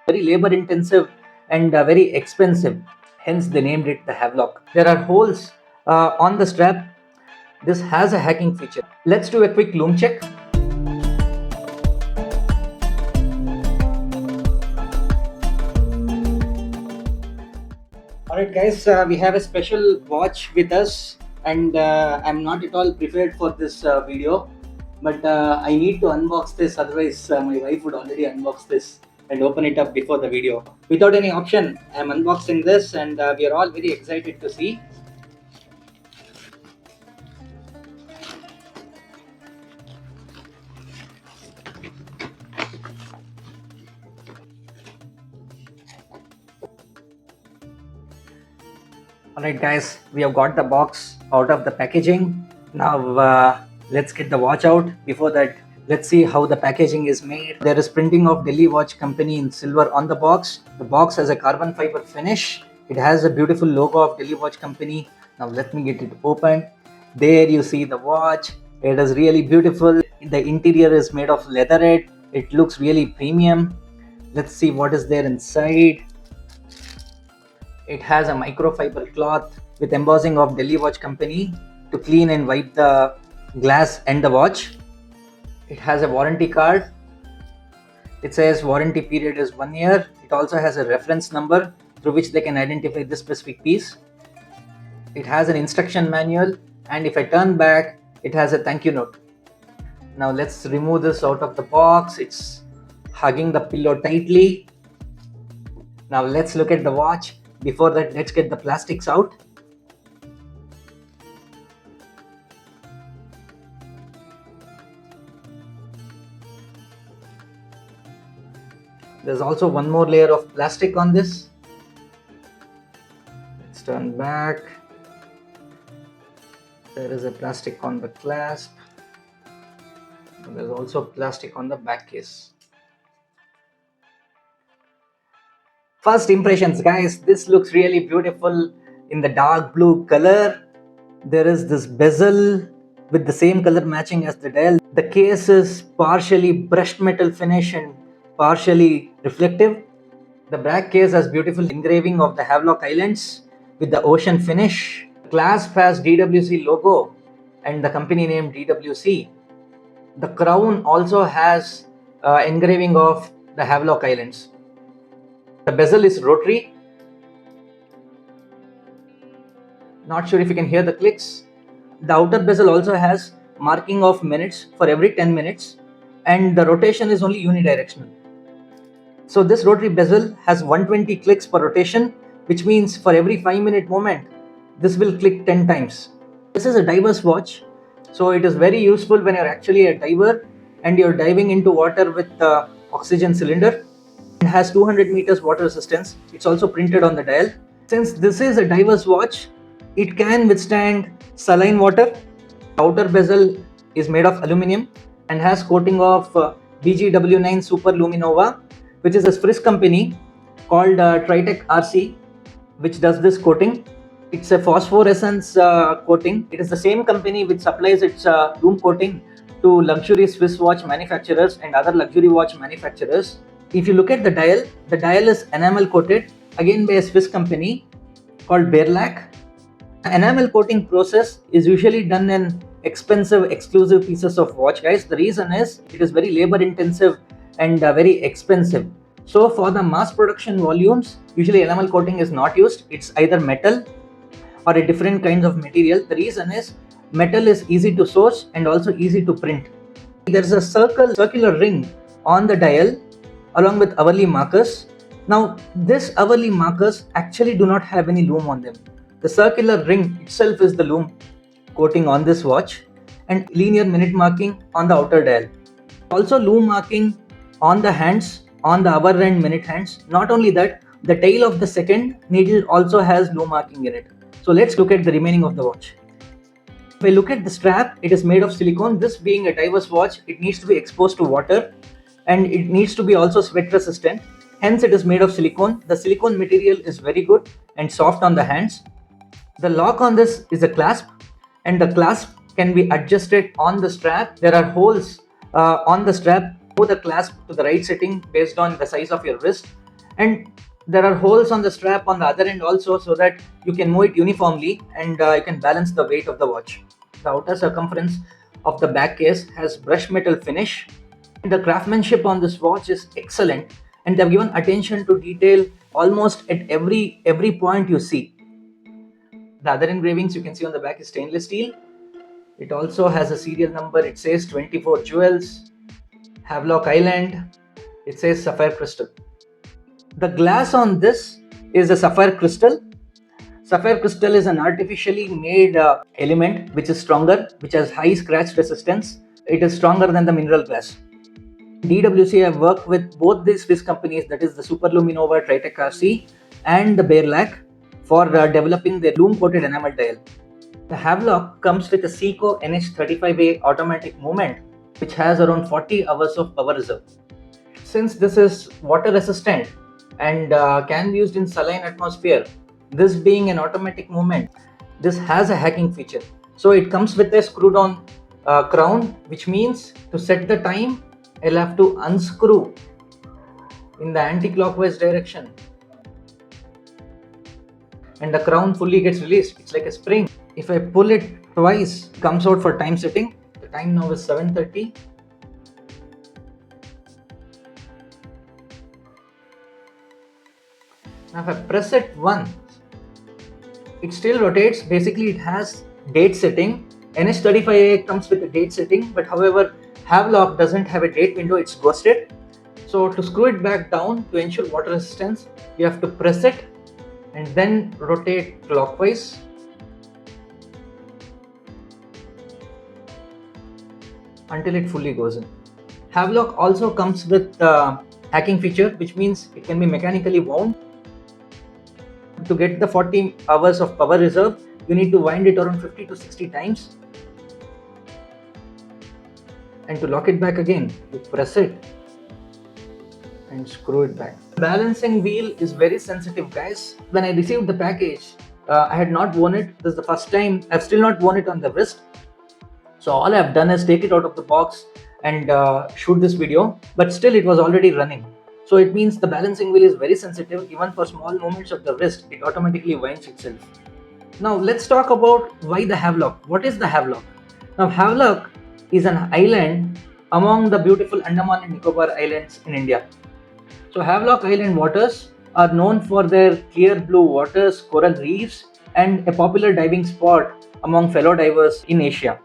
Very labor intensive and very expensive. Hence they named it the Havelock. There are holes on the strap. This has a hacking feature. Let's do a quick loom check. Alright guys, we have a special watch with us, and I'm not at all prepared for this video, but I need to unbox this, otherwise my wife would already unbox this and open it up before the video. Without any option, I'm unboxing this, and we are all very excited to see. Alright guys, we have got the box out of the packaging. Now let's get the watch out. Before that, let's see how the packaging is made. There is printing of Delhi Watch Company in silver on the box. The box has a carbon fiber finish. It has a beautiful logo of Delhi Watch Company. Now let me get it open. There you see the watch. It is really beautiful. The interior is made of leatherette. It looks really premium. Let's see what is there inside. It has a microfiber cloth with embossing of Delhi Watch Company to clean and wipe the glass and the watch. It has a warranty card. It says warranty period is 1 year. It also has a reference number through which they can identify this specific piece. It has an instruction manual, and if I turn back, it has a thank you note. Now let's remove this out of the box. It's hugging the pillow tightly. Now let's look at the watch. Before that, let's get the plastics out. There's also one more layer of plastic on this. Let's turn back. There is a plastic on the clasp. There's also plastic on the back case. First impressions guys, this looks really beautiful in the dark blue color. There is this bezel with the same color matching as the dial. The case is partially brushed metal finish and partially reflective. The back case has beautiful engraving of the Havelock Islands with the ocean finish. The clasp has DWC logo and the company name DWC. The crown also has engraving of the Havelock Islands. The bezel is rotary. Not sure if you can hear the clicks. The outer bezel also has marking of minutes for every 10 minutes, and the rotation is only unidirectional. So this rotary bezel has 120 clicks per rotation, which means for every 5-minute movement, this will click 10 times. This is a diver's watch, so it is very useful when you're actually a diver and you're diving into water with the oxygen cylinder. It has 200 meters water resistance. It's also printed on the dial. Since this is a diver's watch, it can withstand saline water. The outer bezel is made of aluminum and has coating of BGW9 superluminova, which is a Swiss company called Tritech RC, which does this coating. It's a phosphorescence coating. It is the same company which supplies its loom coating to luxury Swiss watch manufacturers and other luxury watch manufacturers. If you look at the dial is enamel coated, again by a Swiss company called Berlac. The enamel coating process is usually done in expensive exclusive pieces of watch guys. The reason is it is very labor intensive and very expensive. So for the mass production volumes, usually enamel coating is not used. It's either metal or a different kinds of material. The reason is metal is easy to source and also easy to print. There's a circular ring on the dial along with hourly markers. Now this hourly markers actually do not have any loom on them. The circular ring itself is the loom coating on this watch, and linear minute marking on the outer dial. Also loom marking on the hands, on the hour and minute hands. Not only that, the tail of the second needle also has loom marking in it. So let's look at the remaining of the watch. If I look at the strap, it is made of silicone. This being a diver's watch, it needs to be exposed to water and it needs to be also sweat resistant. Hence it is made of silicone. The silicone material is very good and soft on the hands. The lock on this is a clasp, and the clasp can be adjusted on the strap. There are holes on the strap. Move the clasp to the right setting based on the size of your wrist. And there are holes on the strap on the other end also, so that you can move it uniformly and you can balance the weight of the watch. The outer circumference of the back case has brushed metal finish. The craftsmanship on this watch is excellent, and they've given attention to detail almost at every point you see. The other engravings you can see on the back is stainless steel. It also has a serial number. It says 24 jewels, Havelock Island. It says sapphire crystal. The glass on this is a sapphire crystal. Sapphire crystal is an artificially made element which is stronger, which has high scratch resistance. It is stronger than the mineral glass. DWC have worked with both these Swiss companies, that is the superluminova Tritech RC and the Barelac, for developing their loom coated enamel dial. The Havelock comes with a Seiko NH35A Automatic movement, which has around 40 hours of power reserve. Since this is water resistant and can be used in saline atmosphere, this being an automatic movement, this has a hacking feature. So it comes with a screw down crown, which means to set the time, I'll have to unscrew in the anti-clockwise direction and the crown fully gets released. It's like a spring. If I pull it twice, it comes out for time setting. The time now is 7:30. Now if I press it once, it still rotates. Basically it has date setting. NH35A comes with a date setting, but however Havelock doesn't have a date window, it's ghosted. So to screw it back down to ensure water resistance, you have to press it and then rotate clockwise. Until it fully goes in. Havelock also comes with hacking feature, which means it can be mechanically wound. To get the 40 hours of power reserve, you need to wind it around 50 to 60 times. And to lock it back again, you press it and screw it back. The balancing wheel is very sensitive, guys. When I received the package, I had not worn it. This is the first time. I've still not worn it on the wrist. So all I've done is take it out of the box and shoot this video, but still it was already running. So it means the balancing wheel is very sensitive. Even for small movements of the wrist, it automatically winds itself. Now let's talk about why the Havelock. What is the Havelock? Now Havelock is an island among the beautiful Andaman and Nicobar Islands in India. So Havelock Island waters are known for their clear blue waters, coral reefs, and a popular diving spot among fellow divers in Asia.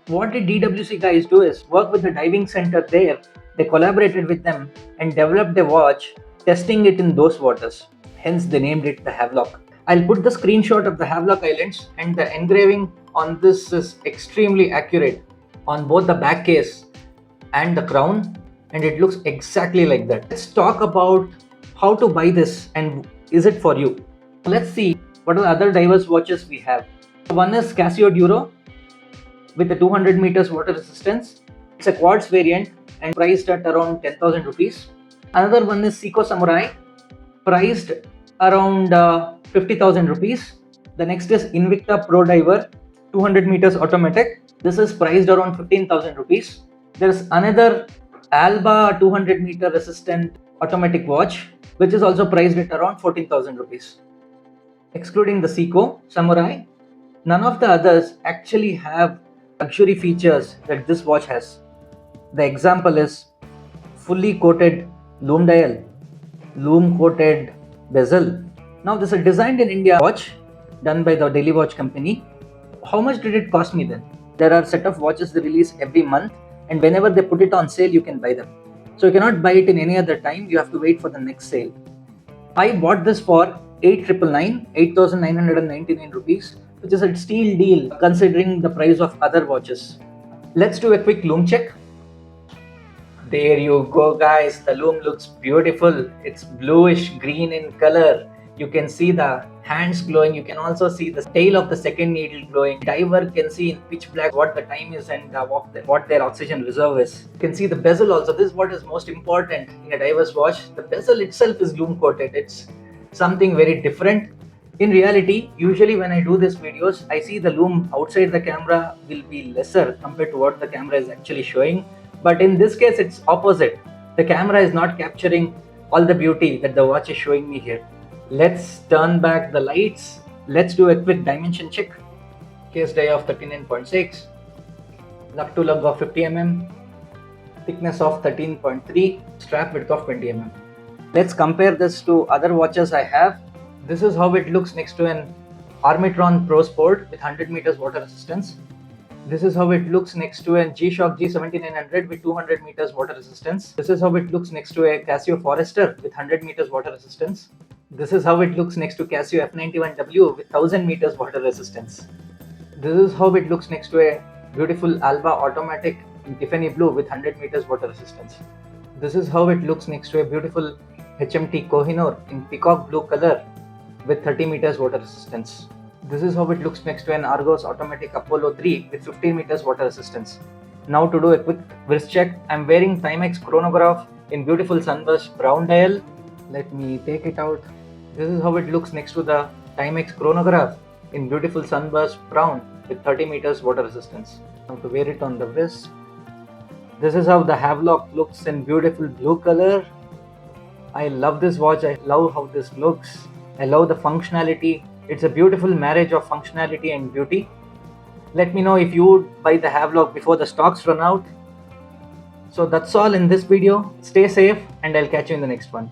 What did DWC guys do is work with the diving center there. They collaborated with them and developed a watch, testing it in those waters. Hence they named it the Havelock. I'll put the screenshot of the Havelock Islands, and the engraving on this is extremely accurate on both the back case and the crown, and it looks exactly like that. Let's talk about how to buy this and is it for you. Let's see what are the other divers watches we have. One is Casio Duro with a 200 meters water resistance. It's a quartz variant and priced at around 10,000 rupees. Another one is Seiko Samurai, priced around 50,000 rupees. The next is Invicta Pro Diver 200 meters automatic. This is priced around 15,000 rupees. There is another Alba 200 meter resistant automatic watch, which is also priced at around 14,000 rupees. Excluding the Seiko Samurai, none of the others actually have luxury features that this watch has. The example is fully coated loom dial, loom coated bezel. Now this is designed in India watch done by the Daily Watch company. How much did it cost me then? There are a set of watches they release every month, and whenever they put it on sale, you can buy them. So you cannot buy it in any other time, you have to wait for the next sale. I bought this for 8,999 rupees, which is a steal deal considering the price of other watches. Let's do a quick loom check. There you go, guys. The loom looks beautiful. It's bluish green in color. You can see the hands glowing. You can also see the tail of the second needle glowing. Diver can see in pitch black what the time is and what their oxygen reserve is. You can see the bezel also. This is what is most important in a diver's watch. The bezel itself is loom coated. It's something very different. In reality, usually when I do these videos, I see the loom outside the camera will be lesser compared to what the camera is actually showing. But in this case, it's opposite. The camera is not capturing all the beauty that the watch is showing me here. Let's turn back the lights. Let's do a quick dimension check. Case die of 39.6, lug to lug of 50 mm, thickness of 13.3, strap width of 20 mm. Let's compare this to other watches I have. This is how it looks next to an Armitron Pro Sport with 100 meters water resistance. This is how it looks next to a G-Shock G7900 with 200 meters water resistance. This is how it looks next to a Casio Forester with 100 meters water resistance. This is how it looks next to Casio F91W with 1000 meters water resistance. This is how it looks next to a beautiful Alba Automatic in Tiffany Blue with 100 meters water resistance. This is how it looks next to a beautiful HMT Kohinoor in Peacock Blue color with 30 meters water resistance. This is how it looks next to an Argos Automatic Apollo 3 with 15 meters water resistance. Now to do a quick wrist check, I am wearing Timex chronograph in beautiful sunburst brown dial. Let me take it out. This is how it looks next to the Timex chronograph in beautiful sunburst brown with 30 meters water resistance. Now to wear it on the wrist. This is how the Havelock looks in beautiful blue color. I love this watch. I love how this looks. I love the functionality. It's a beautiful marriage of functionality and beauty. Let me know if you would buy the Havelock before the stocks run out. So that's all in this video. Stay safe and I'll catch you in the next one.